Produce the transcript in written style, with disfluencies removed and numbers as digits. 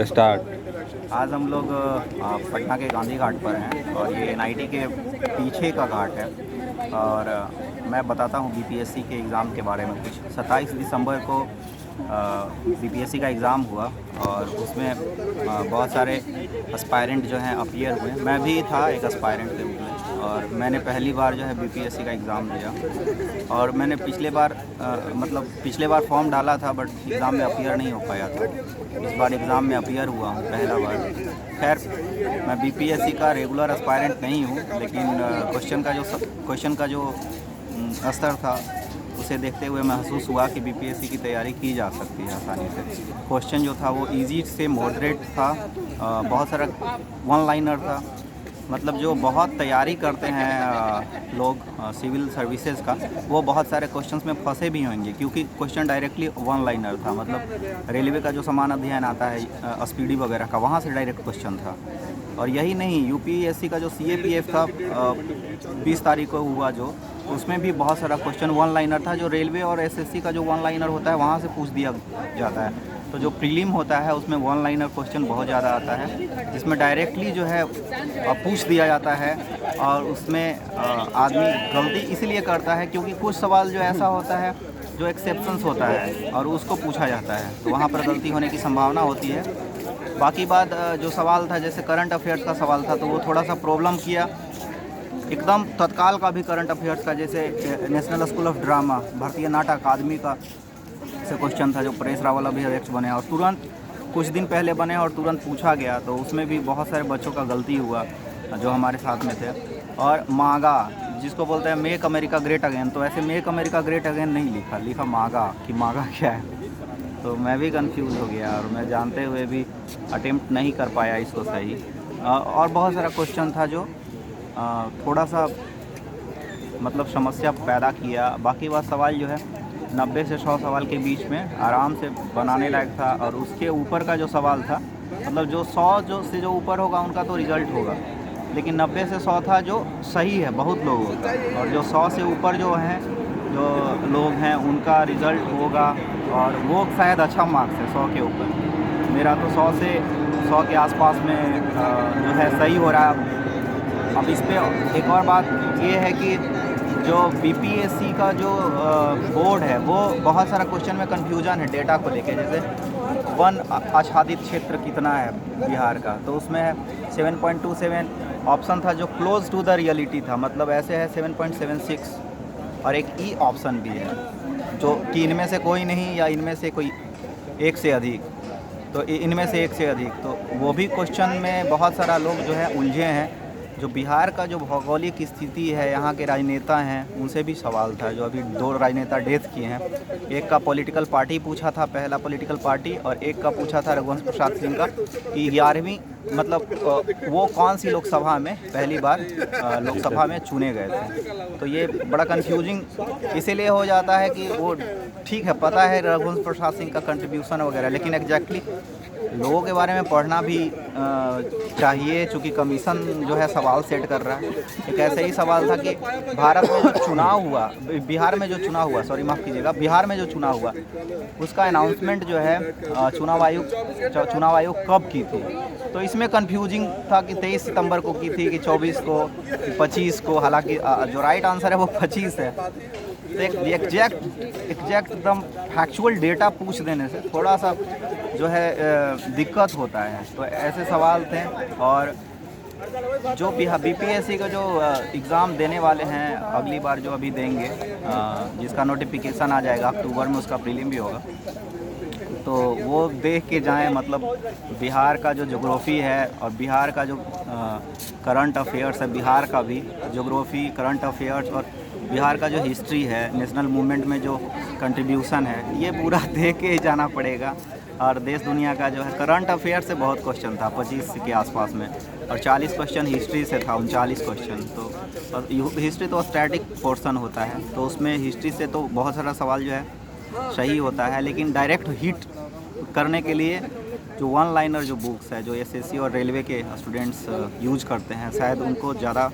Start. आज हम लोग पटना के गांधी घाट पर हैं और ये एनआईटी के पीछे का घाट है। और मैं बताता हूँ बीपीएससी के एग्ज़ाम के बारे में कुछ। 27 दिसंबर को बीपीएससी का एग्ज़ाम हुआ और उसमें बहुत सारे एस्पायरेंट जो हैं अपीयर हुए। मैं भी था एक एस्पायरेंट के रूप में और मैंने पहली बार जो है बीपीएससी का एग्ज़ाम दिया। और मैंने पिछले बार फॉर्म डाला था बट एग्ज़ाम में अपीयर नहीं हो पाया था। इस बार एग्ज़ाम में अपीयर हुआ हूँ पहला बार। खैर मैं बीपीएससी का रेगुलर एस्पायरेंट नहीं हूँ, लेकिन क्वेश्चन का जो स्तर था उसे देखते हुए महसूस हुआ कि बीपीएससी की तैयारी की जा सकती है आसानी से। क्वेश्चन जो था वो इजी से मॉडरेट था। बहुत सारा वन लाइनर था। मतलब जो बहुत तैयारी करते हैं लोग सिविल सर्विसेज का, वो बहुत सारे क्वेश्चंस में फंसे भी होंगे क्योंकि क्वेश्चन डायरेक्टली वन लाइनर था। मतलब रेलवे का जो समान अध्ययन आता है स्पीडी वगैरह का, वहाँ से डायरेक्ट क्वेश्चन था। और यही नहीं, यूपीएससी का जो सीएपीएफ था 20 तारीख को हुआ जो, उसमें भी बहुत सारा क्वेश्चन वन लाइनर था। जो रेलवे और एसएससी का जो वन लाइनर होता है वहाँ से पूछ दिया जाता है। तो जो प्रीलिम होता है उसमें वन लाइनर क्वेश्चन बहुत ज़्यादा आता है, जिसमें डायरेक्टली जो है पूछ दिया जाता है। और उसमें आदमी गलती इसलिए करता है क्योंकि कुछ सवाल जो ऐसा होता है जो एक्सेप्शंस होता है और उसको पूछा जाता है, तो वहाँ पर गलती होने की संभावना होती है। बाकी बात जो सवाल था, जैसे करंट अफेयर्स का सवाल था, तो वो थोड़ा सा प्रॉब्लम किया एकदम तत्काल का भी करंट अफेयर्स का। जैसे national school of drama, Bharatiya Natya अकादमी का से क्वेश्चन था जो परेश रावल अभी अध्यक्ष बने और तुरंत कुछ दिन पहले बने और तुरंत पूछा गया, तो उसमें भी बहुत सारे बच्चों का गलती हुआ जो हमारे साथ में थे। और मागा, जिसको बोलते हैं मेक अमेरिका ग्रेट अगेन, तो ऐसे मेक अमेरिका ग्रेट अगेन नहीं लिखा मागा, कि मागा क्या है। तो मैं भी कंफ्यूज हो गया और मैं जानते हुए भी अटेम्प्ट नहीं कर पाया इसको सही। और बहुत सारा क्वेश्चन था जो थोड़ा सा मतलब समस्या पैदा किया। बाकी वह सवाल जो है 90 से 100 सवाल के बीच में आराम से बनाने लायक था। और उसके ऊपर का जो सवाल था, मतलब जो 100 से जो ऊपर होगा उनका तो रिज़ल्ट होगा, लेकिन 90 से 100 था जो सही है बहुत लोगों का। और जो 100 से ऊपर जो हैं जो लोग हैं उनका रिज़ल्ट होगा, और वो शायद अच्छा मार्क्स है 100 के ऊपर। मेरा तो 100 के आसपास में जो है सही हो रहा है। अब इस पर एक और बात ये है कि जो बीपीएससी का जो बोर्ड है वो बहुत सारा क्वेश्चन में कन्फ्यूजन है डेटा को लेके। जैसे वन आच्छादित क्षेत्र कितना है बिहार का, तो उसमें है 7.27 ऑप्शन था जो क्लोज टू द रियलिटी था, मतलब ऐसे है 7.76। और एक ई ऑप्शन भी है जो कि इनमें से कोई नहीं या इनमें से कोई एक से अधिक, तो इनमें से एक से अधिक। तो वो भी क्वेश्चन में बहुत सारा लोग जो है उलझे हैं। जो बिहार का जो भौगोलिक स्थिति है, यहाँ के राजनेता हैं, उनसे भी सवाल था। जो अभी 2 राजनेता डेथ किए हैं, एक का पॉलिटिकल पार्टी पूछा था, पहला पॉलिटिकल पार्टी, और एक का पूछा था रघुवंश प्रसाद सिंह का कि 11वीं मतलब वो कौन सी लोकसभा में पहली बार लोकसभा में चुने गए थे। तो ये बड़ा कंफ्यूजिंग इसीलिए हो जाता है कि वो ठीक है, पता है रघुवंश प्रसाद सिंह का कंट्रीब्यूशन वगैरह, लेकिन एग्जैक्टली लोगों के बारे में पढ़ना भी चाहिए। चूँकि कमीशन जो है सवाल सेट कर रहा है। एक ऐसे ही सवाल था कि भारत में जो चुनाव हुआ, बिहार में जो चुनाव हुआ, सॉरी माफ़ कीजिएगा, बिहार में जो चुनाव हुआ उसका अनाउंसमेंट जो है चुनाव आयोग कब की थी। तो इसमें कंफ्यूजिंग था कि 23 सितंबर को की थी कि 24 को कि 25 को। हालांकि जो राइट आंसर है वो 25 है। तो एक एग्जैक्ट एकदम फैक्चुअल डेटा पूछ देने से थोड़ा सा जो है दिक्कत होता है। तो ऐसे सवाल थे। और जो बीपीएससी का जो एग्ज़ाम देने वाले हैं अगली बार जो अभी देंगे, जिसका नोटिफिकेशन आ जाएगा अक्टूबर में, उसका प्रीलिम भी होगा, तो वो देख के जाएं। मतलब बिहार का जो ज्योग्राफी है और बिहार का जो करंट अफेयर्स है, बिहार का भी ज्योग्राफी, करंट अफेयर्स, और बिहार का जो हिस्ट्री है, नेशनल मूवमेंट में जो कंट्रीब्यूशन है, ये पूरा देख के ही जाना पड़ेगा। और देश दुनिया का जो है करंट अफेयर से बहुत क्वेश्चन था 25 के आसपास में, और 40 क्वेश्चन हिस्ट्री से था, 39 क्वेश्चन। तो हिस्ट्री तो स्टैटिक पोर्शन होता है, तो उसमें हिस्ट्री से तो बहुत सारा सवाल जो है सही होता है, लेकिन डायरेक्ट हिट करने के लिए जो वन लाइनर जो बुक्स है जो एसएससी और रेलवे के स्टूडेंट्स यूज करते हैं, शायद उनको ज़्यादा